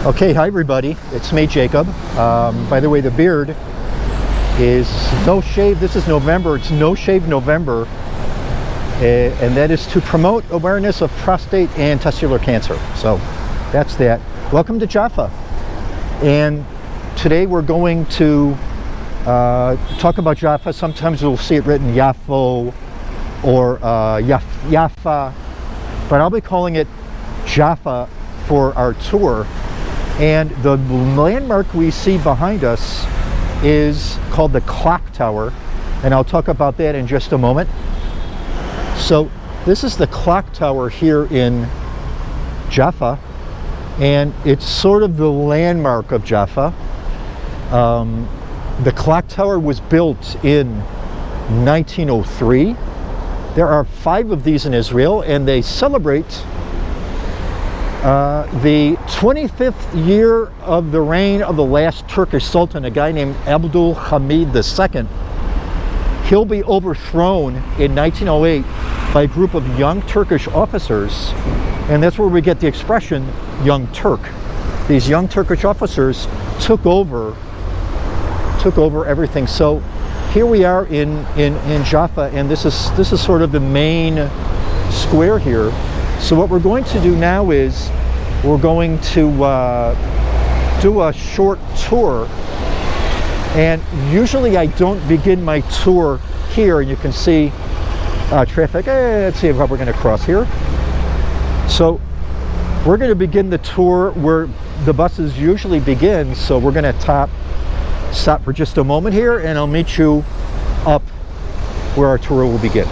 Okay, hi everybody, it's me, Jacob. By the way, the beard is no shave. This is November, it's No Shave November, and that is to promote awareness of prostate and testicular cancer. So that's that. Welcome to Jaffa, and today we're going to talk about Jaffa. Sometimes you'll see it written Yafo or Jaffa, but I'll be calling it Jaffa for our tour. And the landmark we see behind us is called the Clock Tower, and I'll talk about that in just a moment. So this is the Clock Tower here in Jaffa, and it's sort of the landmark of Jaffa. The Clock Tower was built in 1903. There are 5 of these in Israel, and they celebrate the 25th year of the reign of the last Turkish Sultan, a guy named Abdul Hamid II. He'll be overthrown in 1908 by a group of young Turkish officers, and that's where we get the expression Young Turk. These young Turkish officers took over everything. So here we are in Jaffa, and this is sort of the main square here. So what we're going to do now is we're going to do a short tour, and usually I don't begin my tour here, and you can see traffic. Let's see how we're going to cross here. So we're going to begin the tour where the buses usually begin, so we're going to stop for just a moment here, and I'll meet you up where our tour will begin.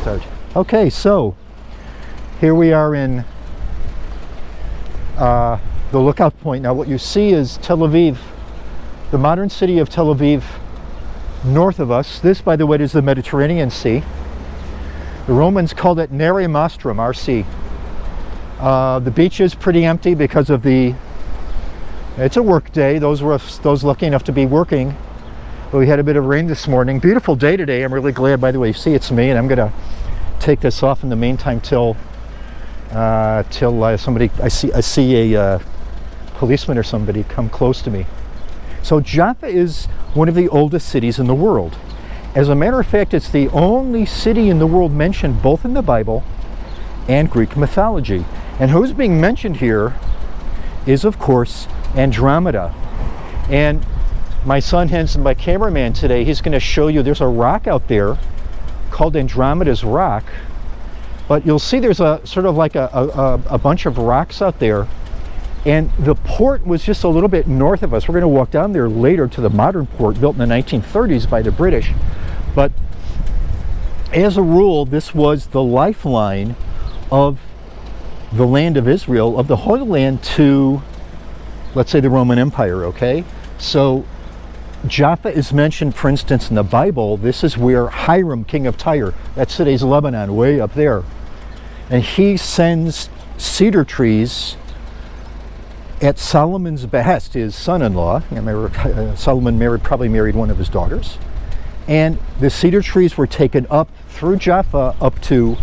Start. Okay, so here we are in the lookout point. Now what you see is Tel Aviv, the modern city of Tel Aviv, north of us. This, by the way, is the Mediterranean Sea. The Romans called it Mare Nostrum, our sea. The beach is pretty empty because of it's a work day. Those lucky enough to be working. But we had a bit of rain this morning. Beautiful day today. I'm really glad, by the way, you see it's me, and I'm going to take this off in the meantime till somebody, I see a policeman or somebody come close to me. So Jaffa is one of the oldest cities in the world. As a matter of fact, it's the only city in the world mentioned both in the Bible and Greek mythology. And who's being mentioned here is, of course, Andromeda. And my son Hans, my cameraman today, he's going to show you there's a rock out there called Andromeda's Rock. But you'll see there's a sort of like a bunch of rocks out there, and the port was just a little bit north of us. We're going to walk down there later to the modern port built in the 1930s by the British. But as a rule, this was the lifeline of the land of Israel, of the Holy Land, to, let's say, the Roman Empire, okay? So Jaffa is mentioned, for instance, in the Bible. This is where Hiram, king of Tyre, that's today's Lebanon, way up there, and he sends cedar trees at Solomon's behest, his son-in-law. Solomon probably married one of his daughters, and the cedar trees were taken up through Jaffa up to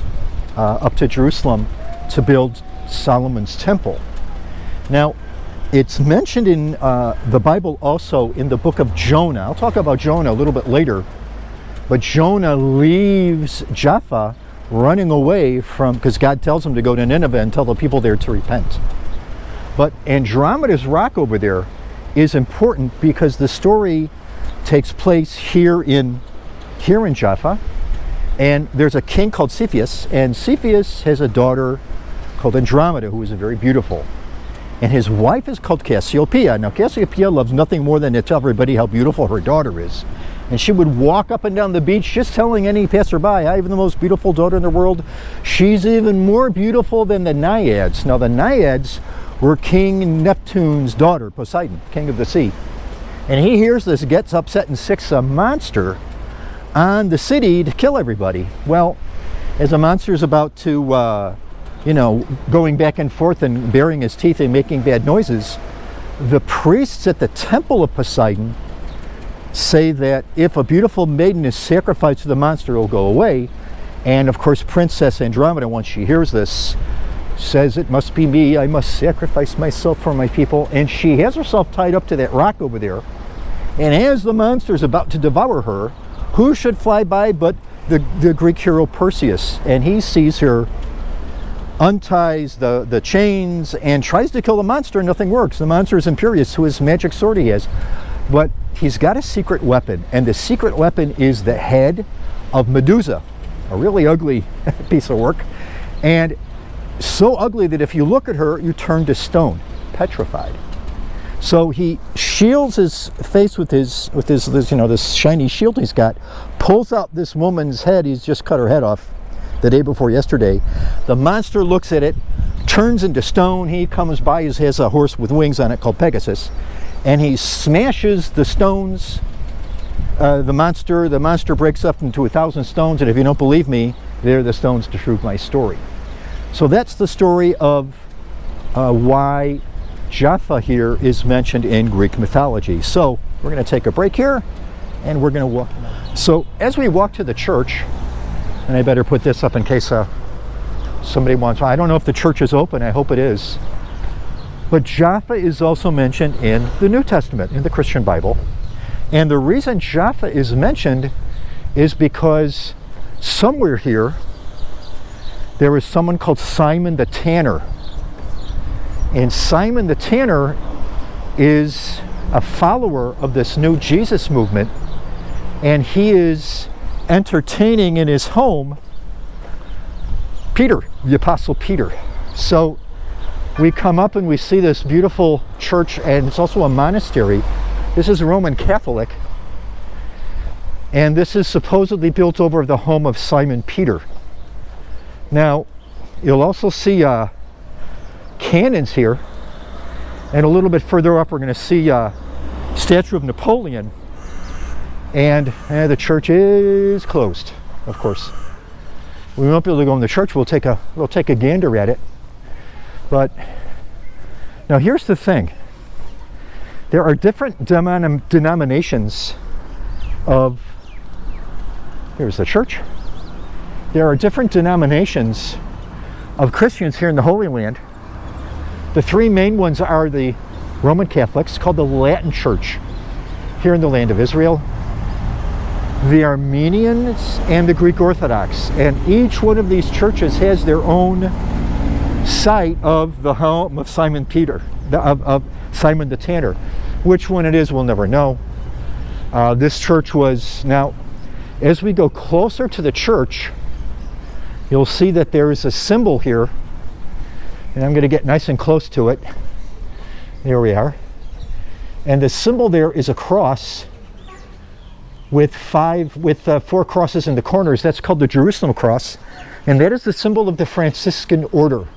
Jerusalem to build Solomon's temple. Now, it's mentioned in the Bible also in the book of Jonah. I'll talk about Jonah a little bit later. But Jonah leaves Jaffa running away because God tells him to go to Nineveh and tell the people there to repent. But Andromeda's Rock over there is important because the story takes place here in Jaffa. And there's a king called Cepheus, and Cepheus has a daughter called Andromeda, who is very beautiful. And his wife is called Cassiopeia. Now, Cassiopeia loves nothing more than to tell everybody how beautiful her daughter is. And she would walk up and down the beach just telling any passerby, I have the most beautiful daughter in the world. She's even more beautiful than the Naiads. Now, the Naiads were King Neptune's daughter, Poseidon, king of the sea. And he hears this, gets upset, and sicks a monster on the city to kill everybody. Well, as the monster is about to going back and forth and baring his teeth and making bad noises, the priests at the temple of Poseidon say that if a beautiful maiden is sacrificed to the monster, it will go away. And of course, Princess Andromeda, once she hears this, says, "It must be me, I must sacrifice myself for my people," and she has herself tied up to that rock over there. And as the monster is about to devour her, who should fly by but the Greek hero Perseus, and he sees her, unties the chains, and tries to kill the monster, and nothing works. The monster is imperious to his magic sword he has, but he's got a secret weapon, and the secret weapon is the head of Medusa, a really ugly piece of work, and so ugly that if you look at her, you turn to stone, petrified. So he shields his face with his this shiny shield he's got, pulls out this woman's head. He's just cut her head off the day before yesterday. The monster looks at it, turns into stone. He comes by, he has a horse with wings on it called Pegasus, and he smashes the stones. The monster breaks up into 1,000 stones, and if you don't believe me, they're the stones to prove my story. So that's the story of why Jaffa here is mentioned in Greek mythology. So we're going to take a break here, and we're going to walk. So as we walk to the church, and I better put this up in case somebody wants. I don't know if the church is open. I hope it is. But Jaffa is also mentioned in the New Testament, in the Christian Bible. And the reason Jaffa is mentioned is because somewhere here there was someone called Simon the Tanner. And Simon the Tanner is a follower of this new Jesus movement, and he is entertaining in his home Peter, the Apostle Peter. So we come up and we see this beautiful church, and it's also a monastery. This is Roman Catholic, and this is supposedly built over the home of Simon Peter. Now, you'll also see cannons here, and a little bit further up we're going to see a statue of Napoleon, and the church is closed, of course. We won't be able to go in the church. We'll take a gander at it. But now here's the thing. There are different denominations of, here's the church. There are different denominations of Christians here in the Holy Land. The three main ones are the Roman Catholics, called the Latin Church here in the land of Israel, the Armenians, and the Greek Orthodox. And each one of these churches has their own site of the home of Simon Peter, of Simon the Tanner. Which one it is, we'll never know. This church was, now, as we go closer to the church, you'll see that there is a symbol here, and I'm going to get nice and close to it. There we are. And the symbol there is a cross with four crosses in the corners. That's called the Jerusalem cross, and that is the symbol of the Franciscan order.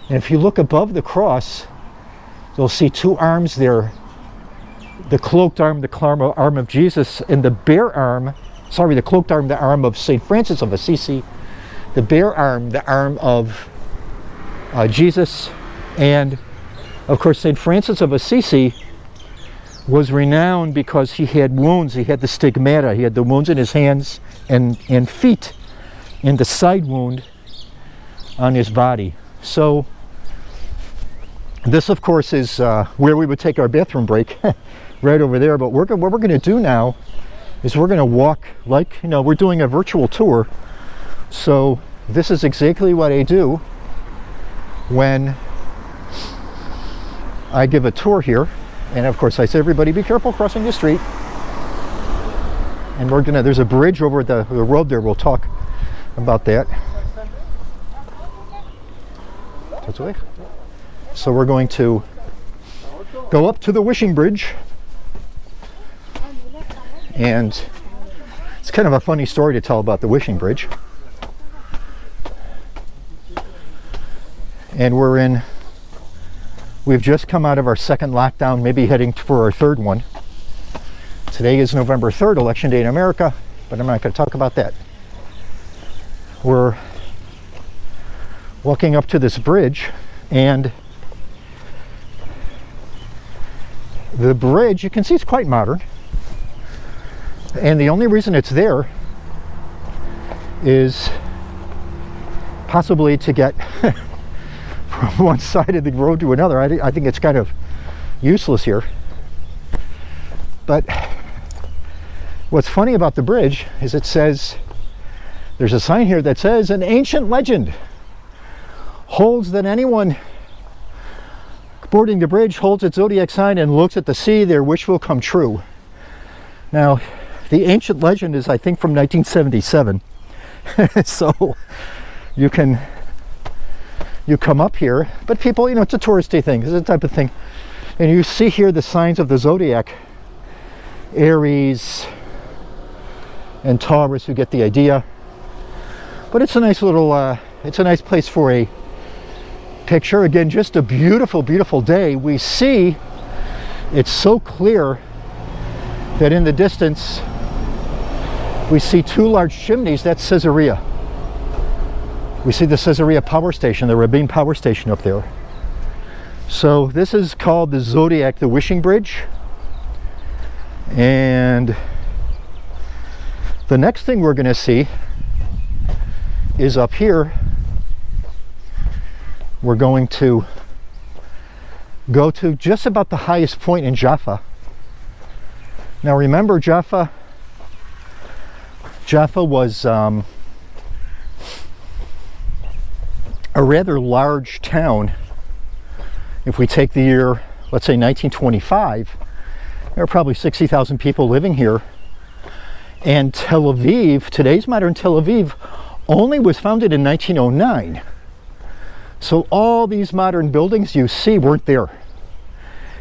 And if you look above the cross, you'll see two arms there, the cloaked arm, the arm of Jesus, and the bare arm, the cloaked arm, the arm of St. Francis of Assisi, the bare arm, the arm of Jesus. And of course, St. Francis of Assisi was renowned because he had wounds. He had the stigmata. He had the wounds in his hands and feet, and the side wound on his body. So this, of course, is where we would take our bathroom break, right over there. But what we're going to do now is we're going to walk, like, we're doing a virtual tour. So this is exactly what I do when I give a tour here. And of course I say, everybody be careful crossing the street. And there's a bridge over the road there. We'll talk about that. So we're going to go up to the Wishing Bridge. And it's kind of a funny story to tell about the Wishing Bridge. And we've just come out of our second lockdown, maybe heading for our third one. Today is November 3rd, Election Day in America, but I'm not going to talk about that. We're walking up to this bridge, and the bridge, you can see it's quite modern. And the only reason it's there is possibly to get from one side of the road to another. I think it's kind of useless here. But what's funny about the bridge is it says, there's a sign here that says, an ancient legend holds that anyone boarding the bridge holds its zodiac sign and looks at the sea, their wish will come true. Now, the ancient legend is, I think, from 1977. So you come up here, but people, you know, it's a touristy thing. It's the type of thing. And you see here the signs of the zodiac. Aries and Taurus, you get the idea. But it's a nice little, it's a nice place for a picture. Again, just a beautiful, beautiful day. We see, it's so clear that in the distance we see two large chimneys. That's Caesarea. We see the Caesarea power station, the Rabin power station up there. So this is called the Zodiac, the Wishing Bridge. And the next thing we're going to see is up here. We're going to go to just about the highest point in Jaffa. Now remember, Jaffa was a rather large town. If we take the year, let's say 1925, there are probably 60,000 people living here. And Tel Aviv, today's modern Tel Aviv, only was founded in 1909. So all these modern buildings you see weren't there.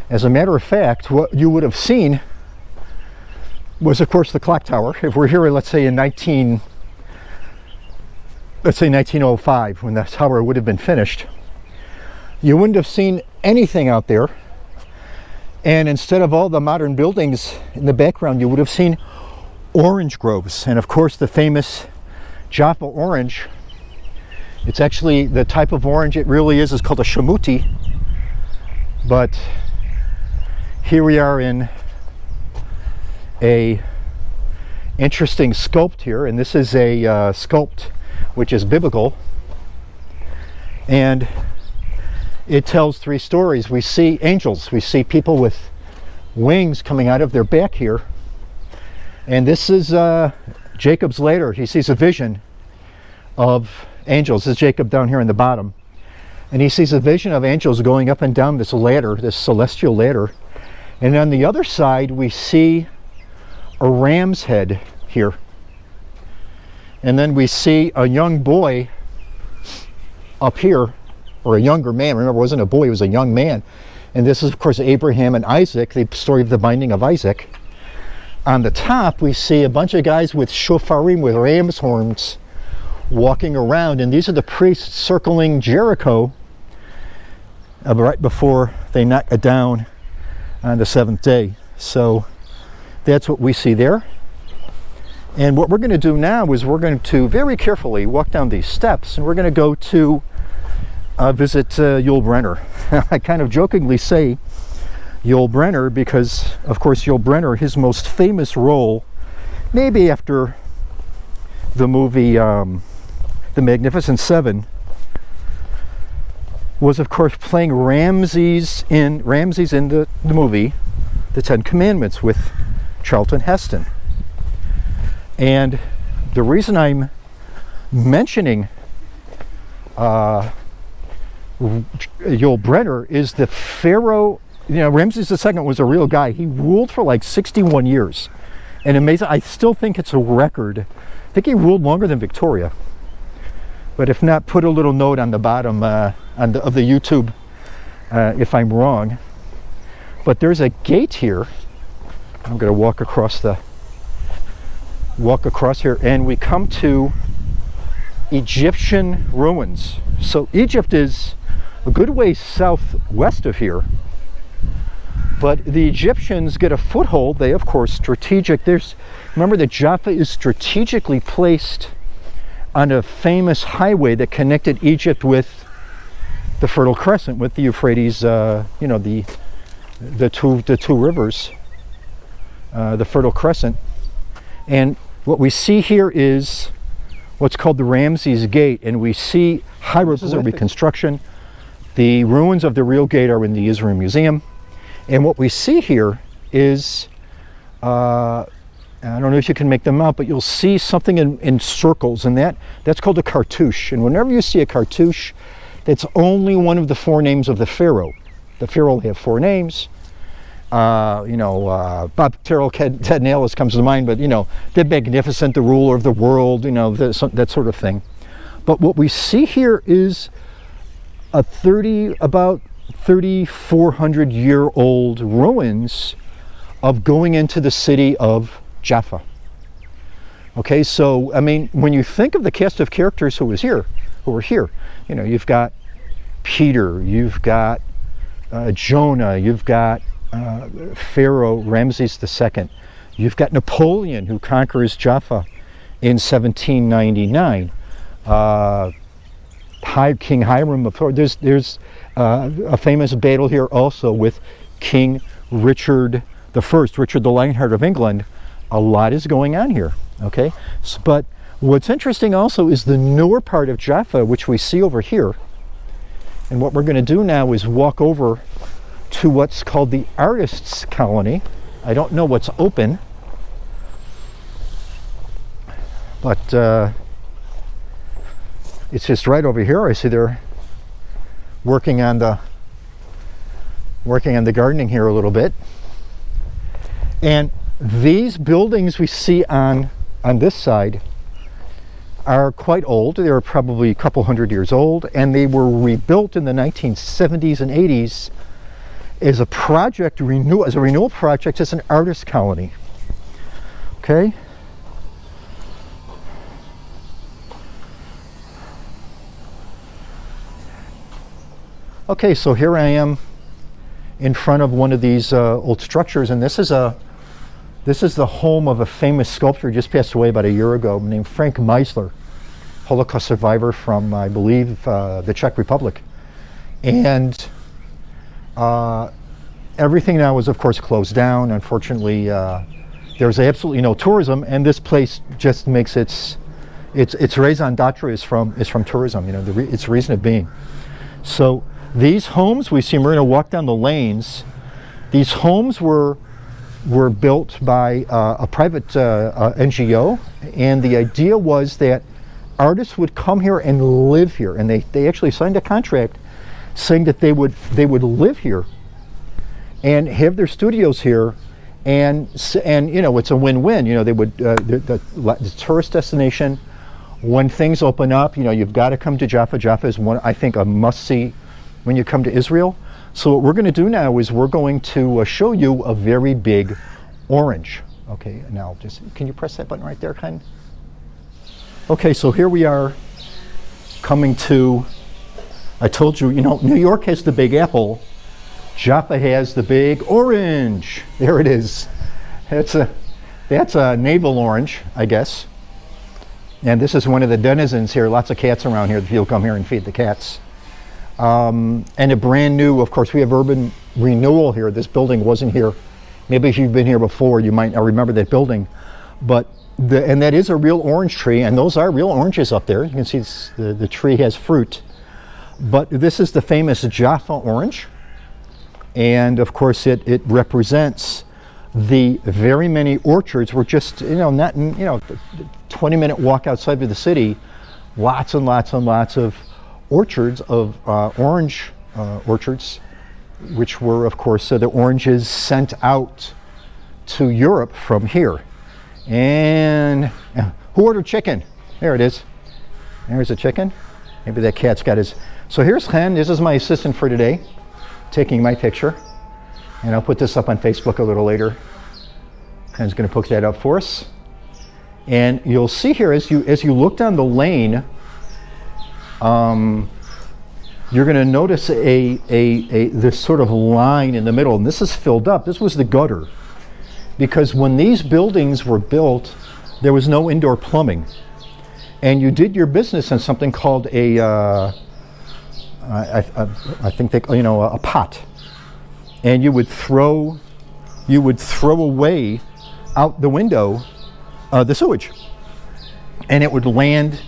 As a matter of fact, what you would have seen was, of course, the clock tower. If we're here, let's say in 1905, when the tower would have been finished, you wouldn't have seen anything out there. And instead of all the modern buildings in the background, you would have seen orange groves. And of course, the famous Jaffa orange. It's actually the type of orange it really is called a shamuti. But here we are in a interesting sculpt here, and this is a sculpt which is biblical, and it tells three stories. We see angels, we see people with wings coming out of their back here, and this is Jacob's ladder. He sees a vision of angels. This is Jacob down here in the bottom, and he sees a vision of angels going up and down this ladder, this celestial ladder. And on the other side we see a ram's head here, and then we see a young boy up here, or a younger man. Remember, it wasn't a boy, it was a young man. And this is, of course, Abraham and Isaac, the story of the binding of Isaac. On the top we see a bunch of guys with shofarim, with ram's horns, walking around, and these are the priests circling Jericho right before they knock it down on the seventh day. So that's what we see there. And what we're going to do now is we're going to very carefully walk down these steps, and we're going to go to visit Yul Brynner. I kind of jokingly say Yul Brynner because, of course, Yul Brynner, his most famous role, maybe after the movie The Magnificent Seven, was, of course, playing Ramses in the movie The Ten Commandments with Charlton Heston. And the reason I'm mentioning Yul Brynner is the Pharaoh. You know, Ramses II was a real guy. He ruled for like 61 years. And amazing, I still think it's a record. I think he ruled longer than Victoria. But if not, put a little note on the bottom of the YouTube if I'm wrong. But there's a gate here. I'm going to walk across here, and we come to Egyptian ruins. So Egypt is a good way southwest of here, but the Egyptians get a foothold. They, of course, remember that Jaffa is strategically placed on a famous highway that connected Egypt with the Fertile Crescent, with the Euphrates, the two rivers, the Fertile Crescent. And what we see here is what's called the Ramses Gate, and we see hieroglyphs, a reconstruction. The ruins of the real gate are in the Israel Museum. And what we see here is, I don't know if you can make them out, but you'll see something in circles, and that's called a cartouche. And whenever you see a cartouche, that's only one of the 4 names of the pharaoh. The pharaoh will have 4 names. Bob Terrell Cadnalis comes to mind, but the magnificent, the ruler of the world, that sort of thing. But what we see here is about 3,400-year-old ruins of going into the city of Jaffa. Okay, so I mean, when you think of the cast of characters who were here, you've got Peter, you've got Jonah, you've got Pharaoh Ramses II, you've got Napoleon, who conquers Jaffa in 1799. King Hiram of Thor. There's a famous battle here also with King Richard I, Richard the Lionheart of England. A lot is going on here. Okay, but what's interesting also is the newer part of Jaffa, which we see over here. And what we're going to do now is walk over to what's called the Artists' Colony. I don't know what's open, but it's just right over here. I see they're working on the gardening here a little bit. And these buildings we see on this side are quite old. They're probably a couple hundred years old, and they were rebuilt in the 1970s and 80s as a renewal project, as an artist colony. Okay. Okay, so here I am in front of one of these old structures, and this is the home of a famous sculptor just passed away about a year ago named Frank Meisler, Holocaust survivor from, I believe, the Czech Republic. And everything now is, of course, closed down. Unfortunately, there's absolutely no tourism, and this place just makes its raison d'etre is from tourism. Its reason of being. So these homes we see, we're going to walk down the lanes. These homes were built by a private NGO, and the idea was that artists would come here and live here, and they actually signed a contract saying that they would live here and have their studios here, and it's a win-win. They would the tourist destination. When things open up, you've got to come to Jaffa. Jaffa is one, I think, a must-see when you come to Israel. So what we're going to do now is we're going to show you a very big orange. Okay, now can you press that button right there, Ken? Okay, so here we are coming to, I told you, New York has the Big Apple. Jaffa has the Big Orange. There it is. That's a navel orange, I guess. And this is one of the denizens here. Lots of cats around here. You'll come here and feed the cats. And a brand new, of course, we have urban renewal here. This building wasn't here. Maybe if you've been here before, you might not remember that building. But and that is a real orange tree, and those are real oranges up there. You can see the tree has fruit. But this is the famous Jaffa orange. And of course, it represents the very many orchards. We're just, not in, 20-minute walk outside of the city. Lots and lots and lots of orchards of orange orchards, which were, of course, the oranges sent out to Europe from here. And who ordered chicken? There it is. There's a chicken. Maybe that cat's got his. So here's Chen. This is my assistant for today, taking my picture. And I'll put this up on Facebook a little later. Chen's going to poke that up for us. And you'll see here as you look down the lane, you're going to notice this sort of line in the middle, and this is filled up. This was the gutter, because when these buildings were built, there was no indoor plumbing, and you did your business in something called I think a pot, and you would throw away out the window the sewage, and it would land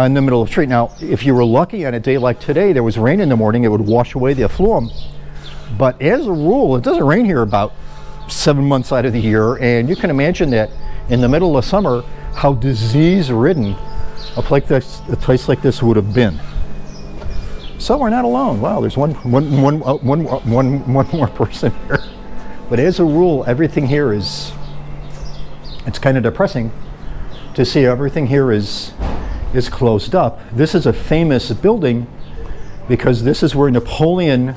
in the middle of the street. Now, if you were lucky on a day like today, there was rain in the morning, it would wash away the effluent. But as a rule, it doesn't rain here about 7 months out of the year, and you can imagine that in the middle of summer, how disease-ridden a place like this would have been. So we're not alone. Wow, there's one more person here. But as a rule, everything here is, it's kind of depressing to see everything here is closed up. This is a famous building because this is where Napoleon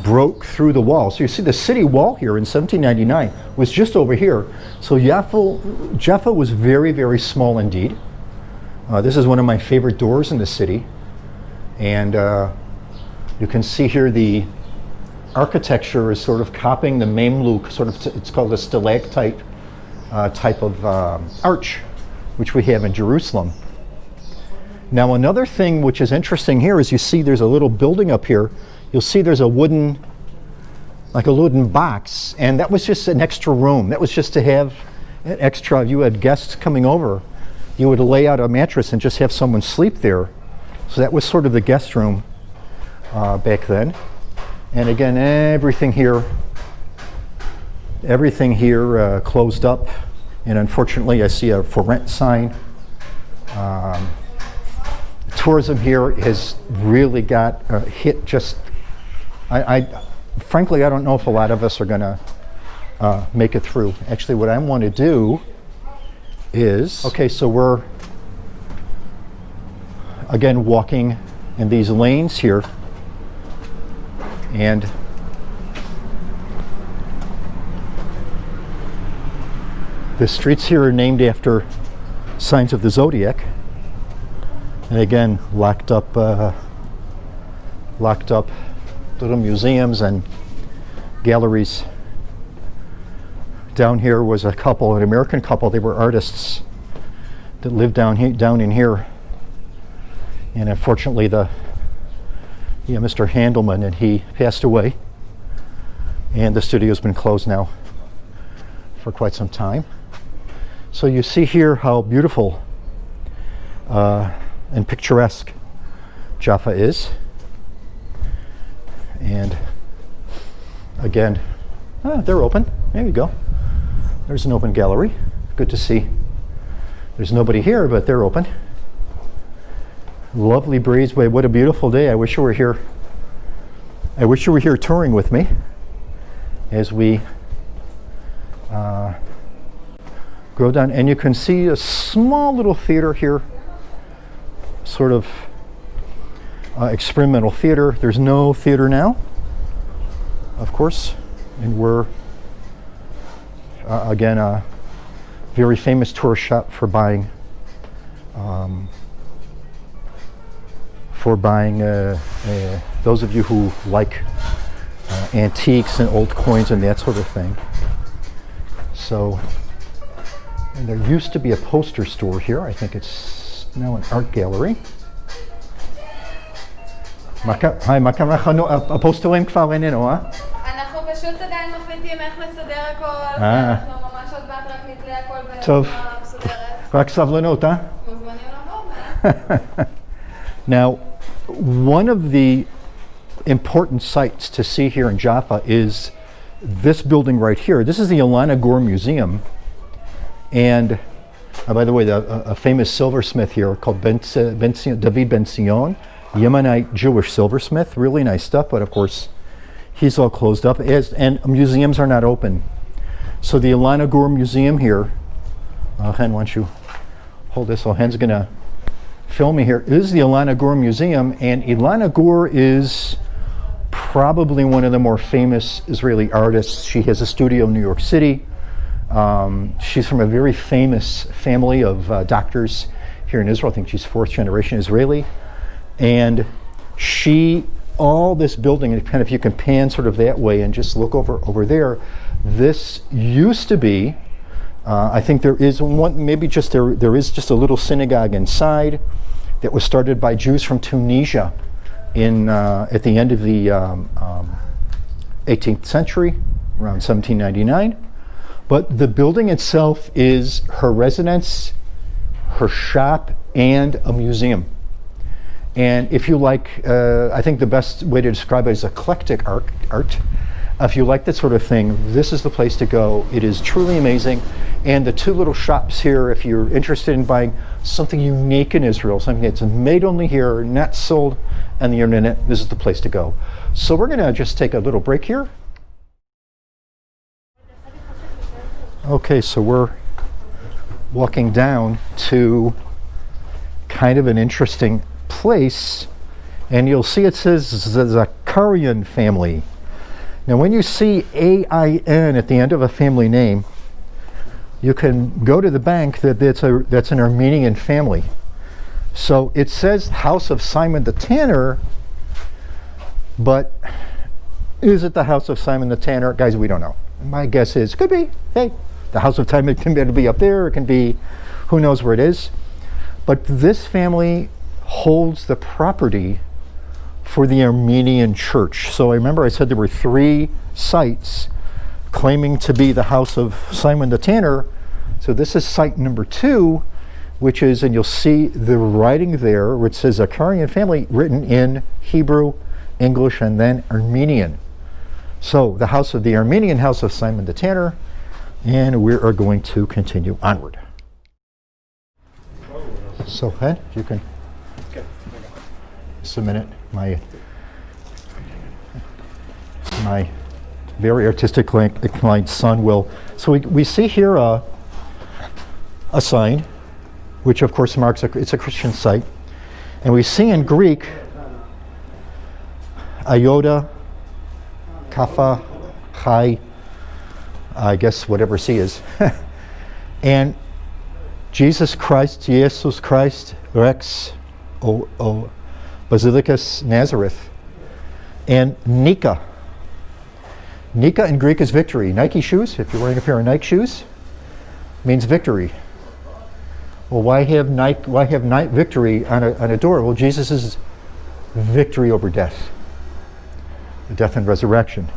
broke through the wall. So you see the city wall here in 1799 was just over here. So Jaffa was very, very small indeed. This is one of my favorite doors in the city. And you can see here the architecture is sort of copying the Mamluk, sort of, it's called a stalactite type of arch, which we have in Jerusalem. Now another thing which is interesting here is you see there's a little building up here. You'll see there's a wooden box, and that was just an extra room. That was just to have an extra, if you had guests coming over, you would lay out a mattress and just have someone sleep there. So that was sort of the guest room back then. And again, everything here closed up. And unfortunately, I see a for rent sign. Tourism here has really got hit just, frankly, I don't know if a lot of us are going to make it through. Actually, what I want to do is, okay, so we're, again, walking in these lanes here. And the streets here are named after signs of the zodiac. And again, locked up little museums and galleries. Down here was a couple, an American couple. They were artists that lived down in here. And unfortunately, Mr. Handelman, and he passed away. And the studio's been closed now for quite some time. So you see here how beautiful and picturesque Jaffa is. And again, they're open. There you go. There's an open gallery. Good to see. There's nobody here, but they're open. Lovely breezeway. What a beautiful day. I wish you were here. I wish you were here touring with me as we go down. And you can see a small little theater here, sort of experimental theater. There's no theater now, of course, and we're again a very famous tourist shop for buying those of you who like antiques and old coins and that sort of thing. So, and there used to be a poster store here. I think it's now an art gallery. הפוסטרים כבר איננו, אנחנו פשוט עדיין מחליטים איך נסדר הכל, אנחנו ממש עוד מעט רק נתלה הכל טוב, מסודרת. רק סבלנות, מוזמנים לבוא. Now, one of the important sights to see here in Jaffa is this building right here. This is the Ilana Gur Museum. And by the way, a famous silversmith here called David Ben-Sion, Yemenite Jewish silversmith, really nice stuff, but of course he's all closed up, and museums are not open. So the Ilana Gur Museum here, Hen, why don't you hold this? So Hen's going to film me here. This is the Ilana Gur Museum, and Ilana Gur is probably one of the more famous Israeli artists. She has a studio in New York City. She's from a very famous family of doctors here in Israel. I think she's fourth generation Israeli. And all this building, and kind of, you can pan sort of that way and just look over there. This used to be, I think there is one, maybe just there is just a little synagogue inside that was started by Jews from Tunisia at the end of the 18th century, around 1799. But the building itself is her residence, her shop, and a museum. And if you like, I think the best way to describe it is eclectic art. If you like that sort of thing, this is the place to go. It is truly amazing. And the two little shops here, if you're interested in buying something unique in Israel, something that's made only here, not sold on the internet, this is the place to go. So we're going to just take a little break here. Okay, so we're walking down to kind of an interesting place, and you'll see it says the Zakarian family. Now when you see A-I-N at the end of a family name, you can go to the bank that's an Armenian family. So it says House of Simon the Tanner, but is it the House of Simon the Tanner? Guys, we don't know. My guess is, could be, hey, the House of Simon can be up there, it can be, who knows where it is. But this family holds the property for the Armenian church. So I remember I said there were 3 sites claiming to be the House of Simon the Tanner. So this is site number 2, which is, and you'll see the writing there, which says Zakarian family, written in Hebrew, English, and then Armenian. So the Armenian House of Simon the Tanner, and we are going to continue onward. So, Ed, you can. Okay. Just a minute. My very artistically inclined son will. So we see here a sign, which of course marks it's a Christian site, and we see in Greek iota, kappa, chi, I guess whatever C is, and Jesus Christ, Rex, O Basilicus Nazareth, and Nika. Nika in Greek is victory. Nike shoes, if you're wearing a pair of Nike shoes, means victory. Well, why have Nike victory on a door? Well, Jesus' victory over death, the death and resurrection.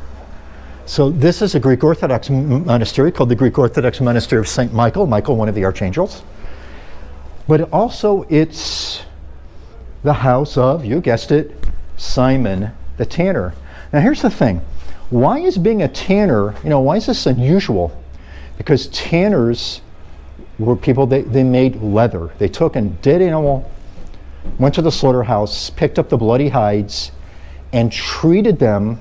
So this is a Greek Orthodox monastery called the Greek Orthodox Monastery of St. Michael, one of the archangels. But also it's the house of, you guessed it, Simon the Tanner. Now here's the thing. Why is being a tanner, why is this unusual? Because tanners were people, they made leather. They took a dead animal, went to the slaughterhouse, picked up the bloody hides, and treated them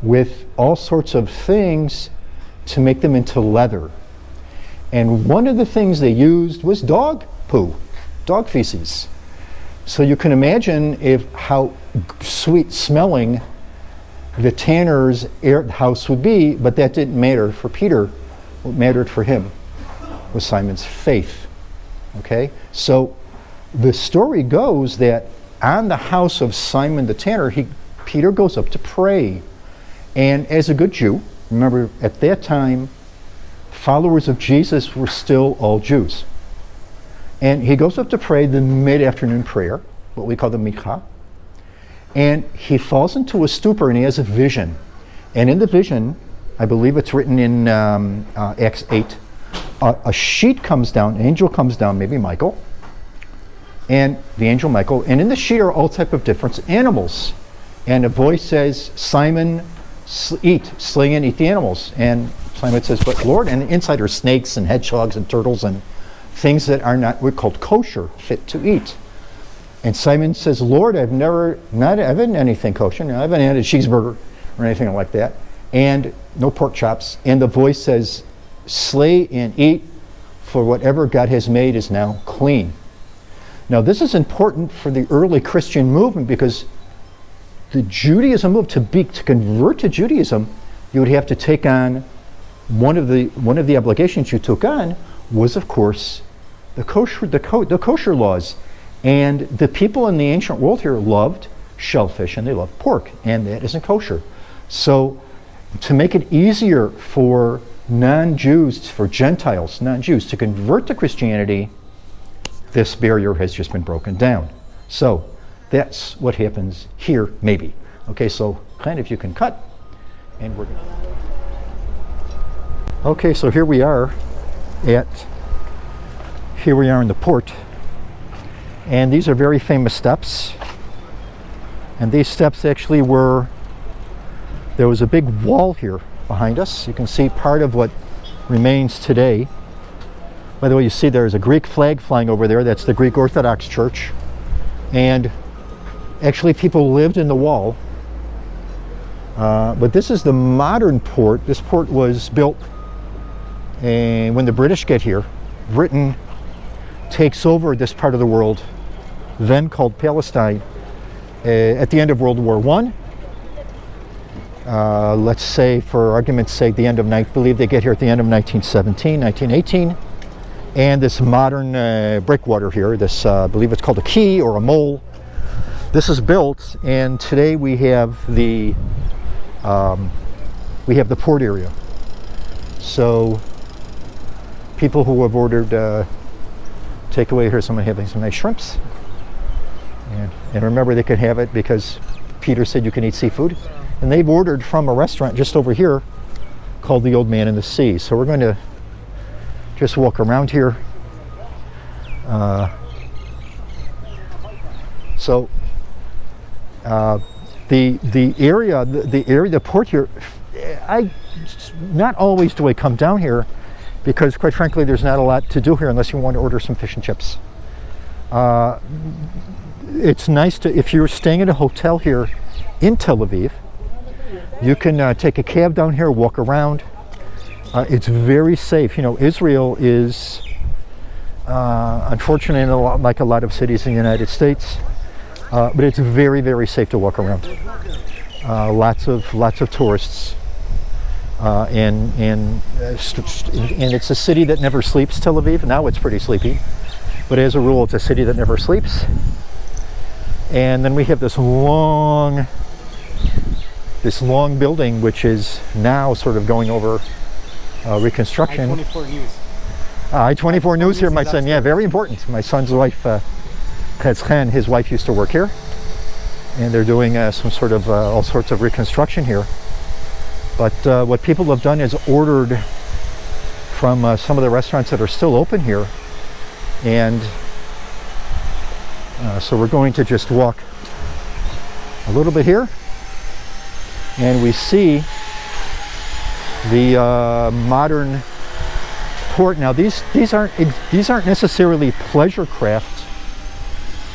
with all sorts of things to make them into leather. And one of the things they used was dog poo, dog feces. So you can imagine how sweet smelling the tanner's house would be, but that didn't matter for Peter. What mattered for him was Simon's faith. Okay? So the story goes that on the house of Simon the Tanner, Peter goes up to pray. And as a good Jew, remember at that time, followers of Jesus were still all Jews. And he goes up to pray the mid-afternoon prayer, what we call the Mincha. And he falls into a stupor and he has a vision. And in the vision, I believe it's written in Acts 8, a sheet comes down, an angel comes down, maybe Michael, and the angel Michael, and in the sheet are all type of different animals. And a voice says, Simon, slay and eat the animals. And Simon says, but Lord, and inside are snakes and hedgehogs and turtles and things that are not, we're called kosher, fit to eat. And Simon says, Lord, I've never eaten anything kosher. I haven't had a cheeseburger or anything like that. And no pork chops. And the voice says, slay and eat, for whatever God has made is now clean. Now this is important for the early Christian movement, because the Judaism move, to convert to Judaism, you would have to take on one of the obligations you took on was, of course, the kosher laws. And the people in the ancient world here loved shellfish and they loved pork, and that isn't kosher. So to make it easier for non-Jews, for Gentiles, non-Jews, to convert to Christianity, this barrier has just been broken down. So that's what happens here, maybe. Okay, so kind of you can cut, and we're going to... Okay, so here we are in the port, And these are very famous steps. And these steps actually were, there was a big wall here behind us. You can see part of what remains today. By the way, you see there's a Greek flag flying over there. That's the Greek Orthodox Church. And actually people lived in the wall. But this is the modern port. This port was built and when the British get here. Britain takes over this part of the world, then called Palestine, at the end of World War I. Let's say, for argument's sake, I believe they get here at the end of 1917, 1918. And this modern breakwater here, this, I believe it's called a quay or a mole. This is built, and today we have the port area. So people who have ordered takeaway here, someone having some nice shrimps. And remember, they could have it because Peter said you can eat seafood. And they've ordered from a restaurant just over here called the Old Man in the Sea. So we're going to just walk around here. The port here, not always do I come down here because, quite frankly, there's not a lot to do here unless you want to order some fish and chips. It's nice to, if you're staying at a hotel here in Tel Aviv, you can take a cab down here, walk around. It's very safe. You know, Israel is, unfortunately, like a lot of cities in the United States, but it's very, very safe to walk around. Lots of tourists, and it's a city that never sleeps. Tel Aviv. Now it's pretty sleepy, but as a rule, it's a city that never sleeps. And then we have this long building, which is now sort of going over reconstruction. I-24 News. I-24 News here, my son. Yeah, very important. My son's wife, his wife used to work here, and they're doing some sort of all sorts of reconstruction here. But what people have done is ordered from some of the restaurants that are still open here, and so we're going to just walk a little bit here, and we see the modern port. Now these aren't necessarily pleasure craft.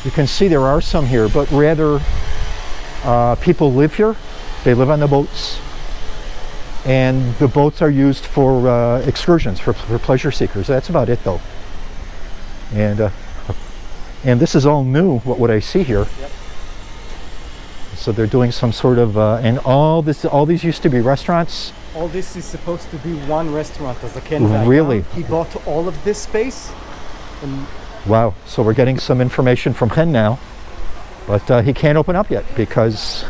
You can see there are some here, but rather people live here. They live on the boats, and the boats are used for excursions, for pleasure seekers. That's about it, though. And this is all new, what I see here. Yep. So they're doing some sort of, and all these used to be restaurants. All this is supposed to be one restaurant, as a Ken. Really? He bought all of this space. And wow. So we're getting some information from Chen now, but he can't open up yet because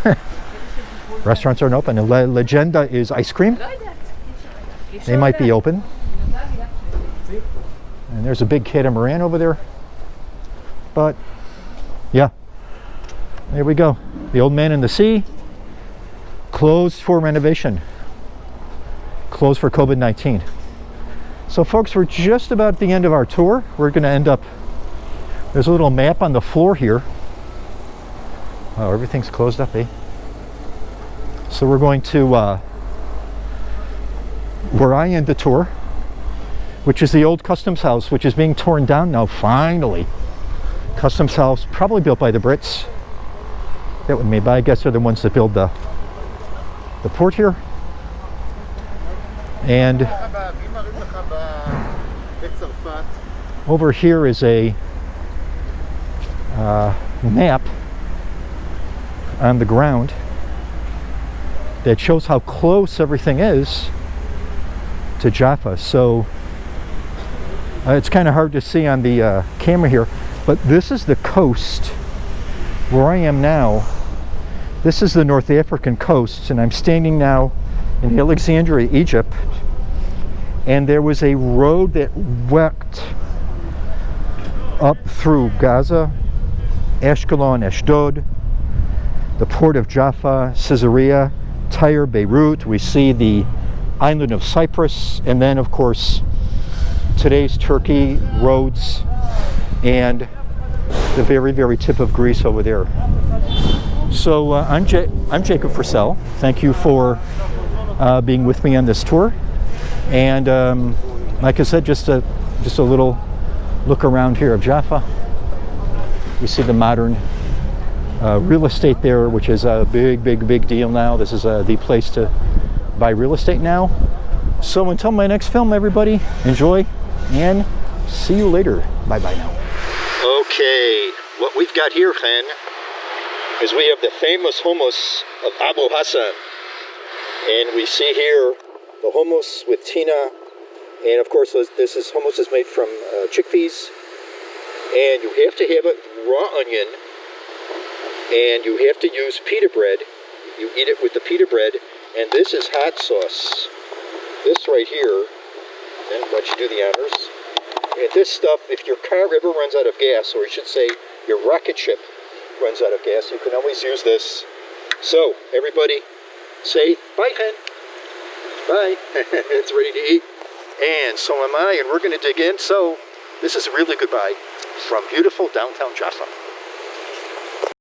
restaurants aren't open. And Legenda is ice cream. They might be open. And there's a big catamaran over there. But yeah, there we go. The Old Man in the Sea, closed for renovation, closed for COVID-19. So folks, we're just about at the end of our tour. We're going to end up, there's a little map on the floor here. Oh, everything's closed up, eh? So we're going to, where I end the tour, which is the old customs house, which is being torn down now, finally. Customs house, probably built by the Brits. That would be, but I guess they're the ones that build the port here. And over here is a map on the ground that shows how close everything is to Jaffa. So it's kind of hard to see on the camera here, but this is the coast where I am now. This is the North African coast, and I'm standing now in Alexandria, Egypt, and there was a road that went up through Gaza, Ashkelon, Ashdod, the port of Jaffa, Caesarea, Tyre, Beirut. We see the island of Cyprus, and then of course today's Turkey, Rhodes, and the very, very tip of Greece over there. So I'm Jacob Fursell. Thank you for being with me on this tour. And like I said, just a little look around here of Jaffa. You see the modern real estate there, which is a big deal now. This is the place to buy real estate now. So until my next film, everybody, enjoy and see you later. Bye-bye now. Okay, what we've got here, Chen, is we have the famous hummus of Abu Hassan. And we see here the hummus with tina. And of course, this is hummus is made from chickpeas. And you have to have it raw onion. And you have to use pita bread. You eat it with the pita bread. And this is hot sauce. This right here. And why don't you do the honors? And this stuff, if your car ever runs out of gas, or you should say your rocket ship runs out of gas, you can always use this. So, everybody, say bye, Chen. Bye. It's ready to eat. And so am I, and we're going to dig in. So, this is really goodbye from beautiful downtown Jaffa.